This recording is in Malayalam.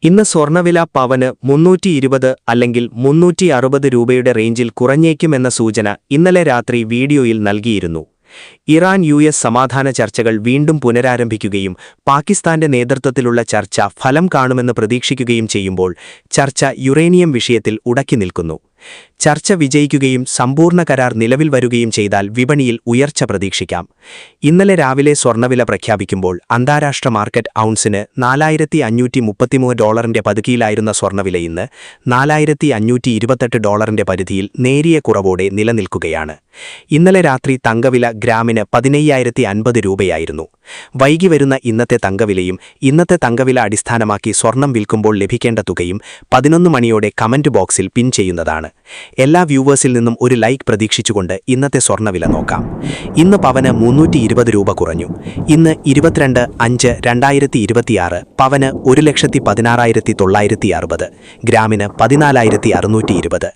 ഇന്ന് സ്വർണ്ണവില പവന് 320 അല്ലെങ്കിൽ 360 രൂപയുടെ റേഞ്ചിൽ കുറഞ്ഞേക്കുമെന്ന സൂചന ഇന്നലെ രാത്രി വീഡിയോയിൽ നൽകിയിരുന്നു. ഇറാൻ-യുഎസ് സമാധാന ചർച്ചകൾ വീണ്ടും പുനരാരംഭിക്കുകയും പാകിസ്ഥാന്റെ നേതൃത്വത്തിലുള്ള ചർച്ച ഫലം കാണുമെന്ന് പ്രതീക്ഷിക്കുകയും ചെയ്യുമ്പോൾ ചർച്ച യുറേനിയം വിഷയത്തിൽ ഉടക്കി നിൽക്കുന്നു. ചർച്ച വിജയിക്കുകയും സമ്പൂർണ്ണ കരാർ നിലവിൽ വരുകയും ചെയ്താൽ വിപണിയിൽ ഉയർച്ച പ്രതീക്ഷിക്കാം. ഇന്നലെ രാവിലെ സ്വർണ്ണവില പ്രഖ്യാപിക്കുമ്പോൾ അന്താരാഷ്ട്ര മാർക്കറ്റ് ഔൺസിന് $4,533 പതുക്കിയിലായിരുന്ന സ്വർണ്ണവില ഇന്ന് $4,528 പരിധിയിൽ നേരിയ കുറവോടെ നിലനിൽക്കുകയാണ്. ഇന്നലെ രാത്രി തങ്കവില ഗ്രാമിന് 15,050 രൂപയായിരുന്നു. വൈകി വരുന്ന ഇന്നത്തെ തങ്കവിലയും ഇന്നത്തെ തങ്കവില അടിസ്ഥാനമാക്കി സ്വർണം വിൽക്കുമ്പോൾ ലഭിക്കേണ്ട തുകയും 11 മണിയോടെ കമന്റ് ബോക്സിൽ പിൻ ചെയ്യുന്നതാണ്. എല്ലാ വ്യൂവേഴ്സിൽ നിന്നും ഒരു ലൈക്ക് പ്രതീക്ഷിച്ചുകൊണ്ട് ഇന്നത്തെ സ്വർണ്ണവില നോക്കാം. ഇന്ന് പവന് 320 രൂപ കുറഞ്ഞു. ഇന്ന് 22/5/2026 പവന് 1,16,960, ഗ്രാമിന് 14,620.